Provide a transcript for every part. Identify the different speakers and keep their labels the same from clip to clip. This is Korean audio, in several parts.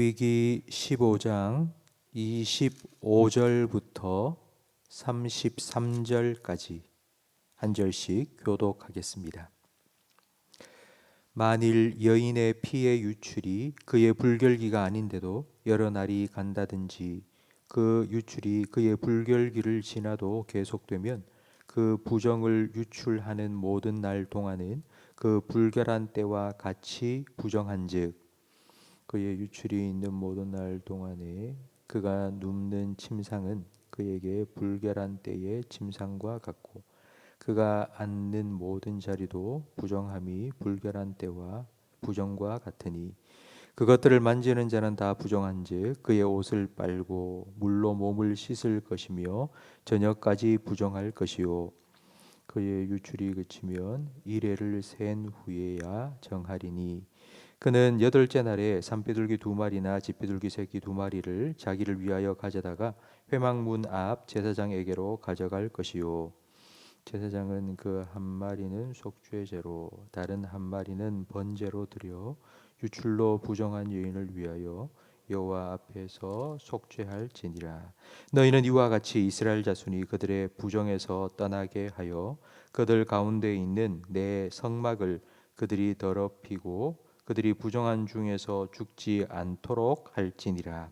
Speaker 1: 레위기 15장 25절부터 33절까지 한 절씩 교독하겠습니다. 만일 여인의 피의 유출이 그의 불결기가 아닌데도 여러 날이 간다든지 그 유출이 그의 불결기를 지나도 계속되면 그 부정을 유출하는 모든 날 동안은 그 불결한 때와 같이 부정한즉 그의 유출이 있는 모든 날 동안에 그가 눕는 침상은 그에게 불결한 때의 침상과 같고 그가 앉는 모든 자리도 부정함이 불결한 때와 부정과 같으니 그것들을 만지는 자는 다 부정한즉 그의 옷을 빨고 물로 몸을 씻을 것이며 저녁까지 부정할 것이요 그의 유출이 그치면 이레를 센 후에야 정하리니 그는 여덟째 날에 산비둘기 2마리나 집비둘기 새끼 2마리를 자기를 위하여 가져다가 회막문 앞 제사장에게로 가져갈 것이요 제사장은 그 한 마리는 속죄 제로 다른 한 마리는 번제로 드려 유출로 부정한 여인을 위하여 여호와 앞에서 속죄할지니라. 너희는 이와 같이 이스라엘 자손이 그들의 부정에서 떠나게 하여 그들 가운데 있는 내 성막을 그들이 더럽히고 그들이 부정한 중에서 죽지 않도록 할지니라.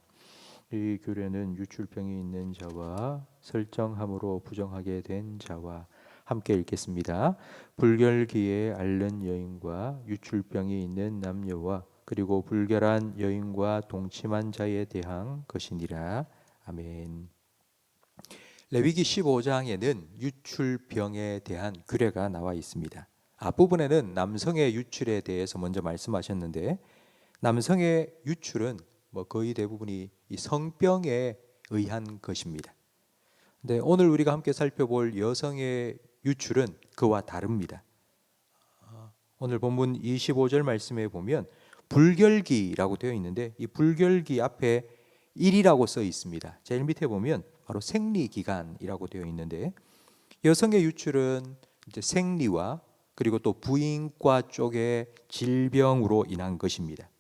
Speaker 1: 이 규례는 유출병이 있는 자와 설정함으로 부정하게 된 자와 함께 읽겠습니다. 불결기에 앓는 여인과 유출병이 있는 남녀와 그리고 불결한 여인과 동침한 자에 대한 것이니라. 아멘. 레위기 15장에는 유출병에 대한 규례가 나와 있습니다. 앞부분에는 남성의 유출에 대해서 먼저 말씀하셨는데 남성의 유출은 거의 대부분이 이 성병에 의한 것입니다. 근데 오늘 우리가 함께 살펴볼 여성의 유출은 그와 다릅니다. 오늘 본문 25절 말씀에 보면 불결기라고 되어 있는데 이 불결기 앞에 1이라고 써 있습니다. 제일 밑에 보면 바로 생리기간이라고 되어 있는데 여성의 유출은 이제 생리와 그리고 또 부인과 쪽의 질병으로 인한 것입니다.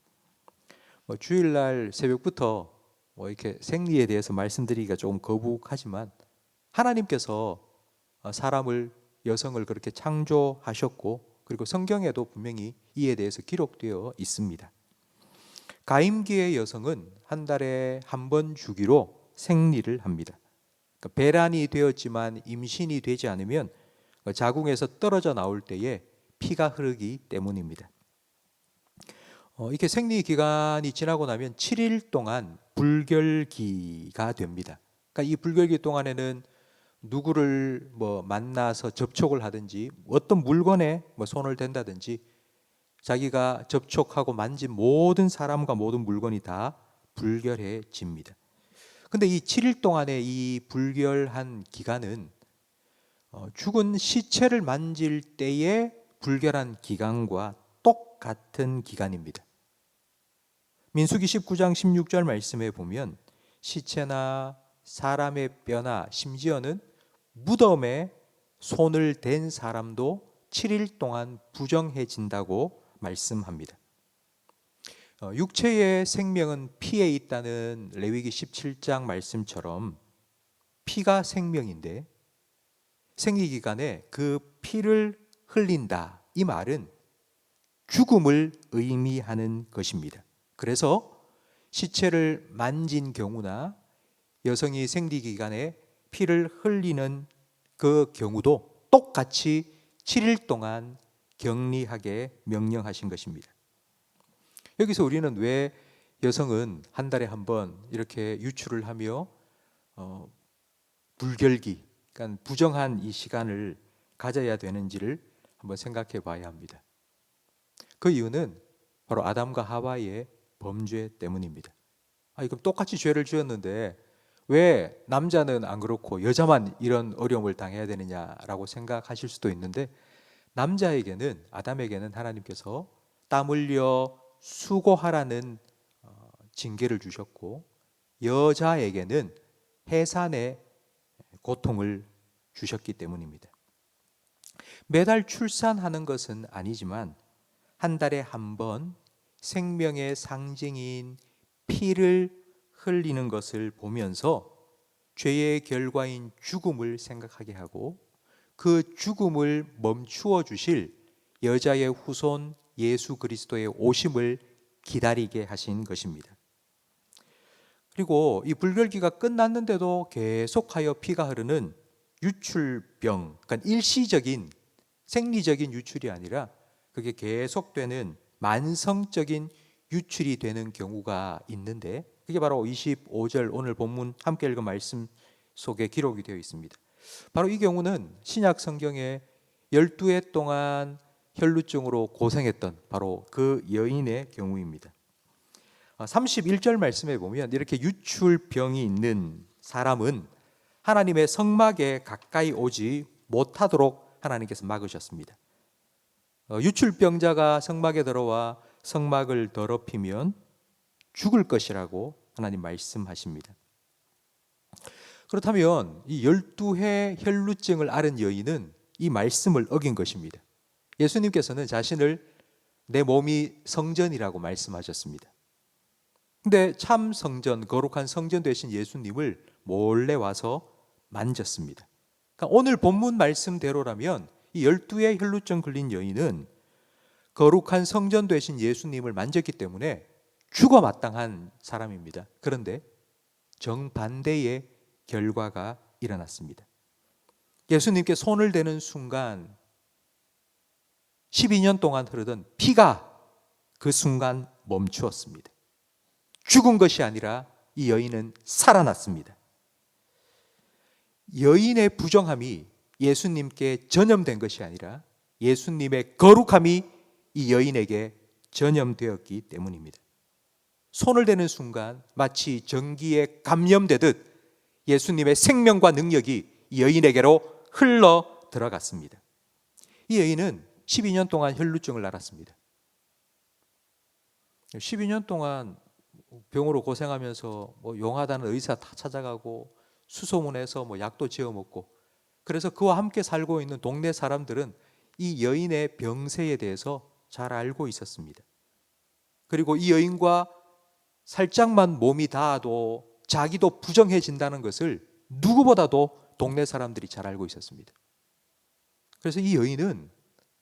Speaker 1: 주일날 새벽부터 이렇게 생리에 대해서 말씀드리기가 조금 거북하지만 하나님께서 사람을 여성을 그렇게 창조하셨고 그리고 성경에도 분명히 이에 대해서 기록되어 있습니다. 가임기의 여성은 한 달에 한 번 주기로 생리를 합니다. 그러니까 배란이 되었지만 임신이 되지 않으면 자궁에서 떨어져 나올 때에 피가 흐르기 때문입니다. 이렇게 생리 기간이 지나고 나면 7일 동안 불결기가 됩니다. 그러니까 이 불결기 동안에는 누구를 만나서 접촉을 하든지 어떤 물건에 손을 댄다든지 자기가 접촉하고 만진 모든 사람과 모든 물건이 다 불결해집니다. 근데 이 7일 동안의 이 불결한 기간은 죽은 시체를 만질 때의 불결한 기간과 똑같은 기간입니다. 민수기 19장 16절 말씀에 보면 시체나 사람의 뼈나 심지어는 무덤에 손을 댄 사람도 7일 동안 부정해진다고 말씀합니다. 육체의 생명은 피에 있다는 레위기 17장 말씀처럼 피가 생명인데 생리기간에 그 피를 흘린다. 이 말은 죽음을 의미하는 것입니다. 그래서 시체를 만진 경우나 여성이 생리기간에 피를 흘리는 그 경우도 똑같이 7일 동안 격리하게 명령하신 것입니다. 여기서 우리는 왜 여성은 한 달에 한 번 이렇게 유출을 하며 불결기, 그러니까 부정한 이 시간을 가져야 되는지를 한번 생각해 봐야 합니다. 그 이유는 바로 아담과 하와의 범죄 때문입니다. 그럼 똑같이 죄를 지었는데 왜 남자는 안 그렇고 여자만 이런 어려움을 당해야 되느냐라고 생각하실 수도 있는데 남자에게는 아담에게는 하나님께서 땀 흘려 수고하라는 징계를 주셨고 여자에게는 해산의 고통을 주셨기 때문입니다. 매달 출산하는 것은 아니지만 한 달에 한 번 생명의 상징인 피를 흘리는 것을 보면서 죄의 결과인 죽음을 생각하게 하고 그 죽음을 멈추어 주실 여자의 후손 예수 그리스도의 오심을 기다리게 하신 것입니다. 그리고 이 불결기가 끝났는데도 계속하여 피가 흐르는 유출병, 그러니까 일시적인 생리적인 유출이 아니라 그게 계속되는 만성적인 유출이 되는 경우가 있는데, 그게 바로 25절 오늘 본문 함께 읽은 말씀 속에 기록이 되어 있습니다. 바로 이 경우는 신약 성경에 12해 동안 혈루증으로 고생했던 바로 그 여인의 경우입니다. 31절 말씀에 보면 이렇게 유출병이 있는 사람은 하나님의 성막에 가까이 오지 못하도록 하나님께서 막으셨습니다. 유출병자가 성막에 들어와 성막을 더럽히면 죽을 것이라고 하나님 말씀하십니다. 그렇다면 이 12해 혈루증을 앓은 여인은 이 말씀을 어긴 것입니다. 예수님께서는 자신을 내 몸이 성전이라고 말씀하셨습니다. 근데 참 성전, 거룩한 성전 되신 예수님을 몰래 와서 만졌습니다. 그러니까 오늘 본문 말씀대로라면 이 12의 혈루증 걸린 여인은 거룩한 성전 되신 예수님을 만졌기 때문에 죽어 마땅한 사람입니다. 그런데 정반대의 결과가 일어났습니다. 예수님께 손을 대는 순간 12년 동안 흐르던 피가 그 순간 멈추었습니다. 죽은 것이 아니라 이 여인은 살아났습니다. 여인의 부정함이 예수님께 전염된 것이 아니라 예수님의 거룩함이 이 여인에게 전염되었기 때문입니다. 손을 대는 순간 마치 전기에 감염되듯 예수님의 생명과 능력이 이 여인에게로 흘러 들어갔습니다. 이 여인은 12년 동안 혈루증을 앓았습니다. 12년 동안 병으로 고생하면서 용하다는 의사 다 찾아가고 수소문해서 약도 지어 먹고, 그래서 그와 함께 살고 있는 동네 사람들은 이 여인의 병세에 대해서 잘 알고 있었습니다. 그리고 이 여인과 살짝만 몸이 닿아도 자기도 부정해진다는 것을 누구보다도 동네 사람들이 잘 알고 있었습니다. 그래서 이 여인은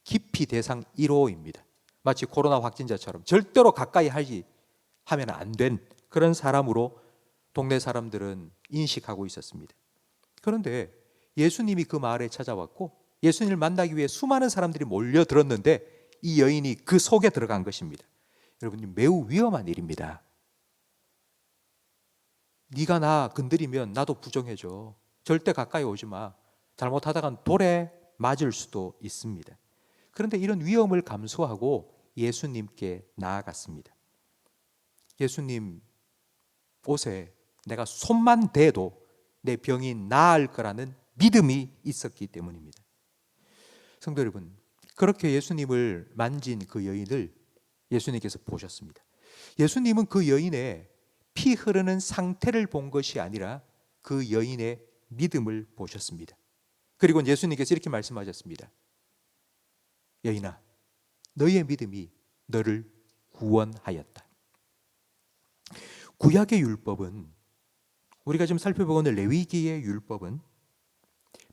Speaker 1: 기피 대상 1호입니다. 마치 코로나 확진자처럼 절대로 가까이 하면 안 된 그런 사람으로 동네 사람들은 인식하고 있었습니다. 그런데 예수님이 그 마을에 찾아왔고 예수님을 만나기 위해 수많은 사람들이 몰려들었는데 이 여인이 그 속에 들어간 것입니다. 여러분, 매우 위험한 일입니다. 네가 나 건드리면 나도 부정해줘. 절대 가까이 오지 마. 잘못하다간 돌에 맞을 수도 있습니다. 그런데 이런 위험을 감수하고 예수님께 나아갔습니다. 예수님 옷에 내가 손만 대도 내 병이 나을 거라는 믿음이 있었기 때문입니다. 성도 여러분, 그렇게 예수님을 만진 그 여인을 예수님께서 보셨습니다. 예수님은 그 여인의 피 흐르는 상태를 본 것이 아니라 그 여인의 믿음을 보셨습니다. 그리고 예수님께서 이렇게 말씀하셨습니다. 여인아, 너의 믿음이 너를 구원하였다. 구약의 율법은, 우리가 지금 살펴보고 있는 레위기의 율법은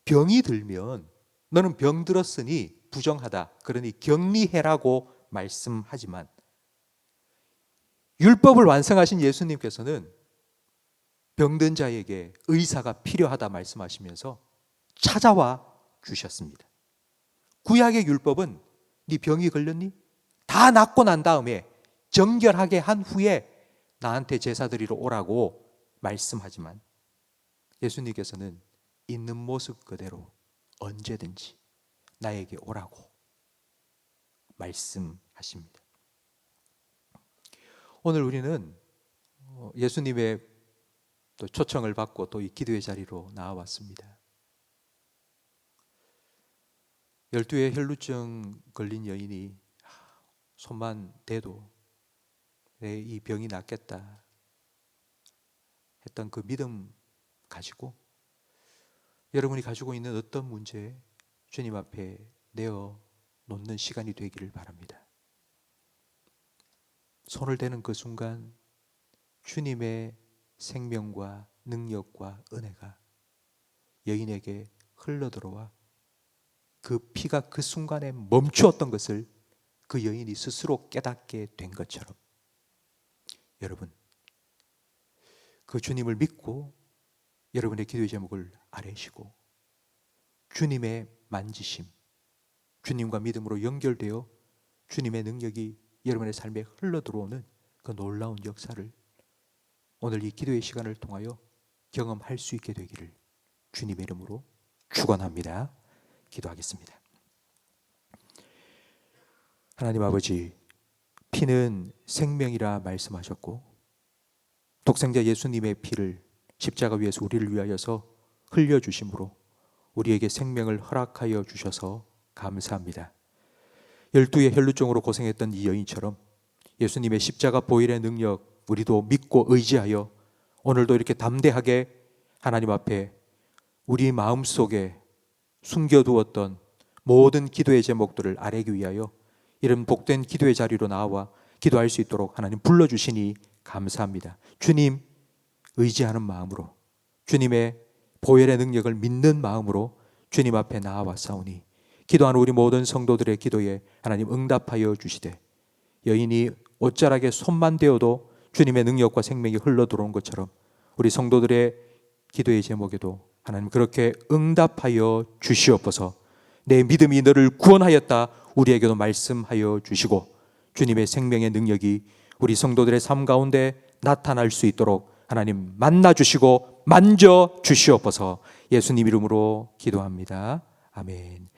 Speaker 1: 병이 들면 너는 병 들었으니 부정하다, 그러니 격리해라고 말씀하지만 율법을 완성하신 예수님께서는 병든 자에게 의사가 필요하다 말씀하시면서 찾아와 주셨습니다. 구약의 율법은 네 병이 걸렸니? 다 낫고 난 다음에 정결하게 한 후에 나한테 제사 드리러 오라고 말씀하지만 예수님께서는 있는 모습 그대로 언제든지 나에게 오라고 말씀하십니다. 오늘 우리는 예수님의 또 초청을 받고 또 이 기도의 자리로 나와왔습니다. 12의 혈루증 걸린 여인이 손만 대도 내 이 병이 낫겠다 했던 그 믿음 가지고 여러분이 가지고 있는 어떤 문제 주님 앞에 내어 놓는 시간이 되기를 바랍니다. 손을 대는 그 순간 주님의 생명과 능력과 은혜가 여인에게 흘러들어와 그 피가 그 순간에 멈추었던 것을 그 여인이 스스로 깨닫게 된 것처럼 여러분, 그 주님을 믿고 여러분의 기도의 제목을 아뢰시고 주님의 만지심, 주님과 믿음으로 연결되어 주님의 능력이 여러분의 삶에 흘러들어오는 그 놀라운 역사를 오늘 이 기도의 시간을 통하여 경험할 수 있게 되기를 주님의 이름으로 축원합니다. 기도하겠습니다. 하나님 아버지, 피는 생명이라 말씀하셨고 독생자 예수님의 피를 십자가 위에서 우리를 위하여서 흘려주심으로 우리에게 생명을 허락하여 주셔서 감사합니다. 12의 혈루증으로 고생했던 이 여인처럼 예수님의 십자가 보혈의 능력 우리도 믿고 의지하여 오늘도 이렇게 담대하게 하나님 앞에 우리 마음속에 숨겨두었던 모든 기도의 제목들을 아뢰기 위하여 이런 복된 기도의 자리로 나와 기도할 수 있도록 하나님 불러주시니 감사합니다. 주님 의지하는 마음으로 주님의 보혈의 능력을 믿는 마음으로 주님 앞에 나아왔사오니 기도하는 우리 모든 성도들의 기도에 하나님 응답하여 주시되 여인이 옷자락에 손만 대어도 주님의 능력과 생명이 흘러들어온 것처럼 우리 성도들의 기도의 제목에도 하나님 그렇게 응답하여 주시옵소서. 내 믿음이 너를 구원하였다 우리에게도 말씀하여 주시고 주님의 생명의 능력이 우리 성도들의 삶 가운데 나타날 수 있도록 하나님 만나 주시고 만져 주시옵소서. 예수님 이름으로 기도합니다. 아멘.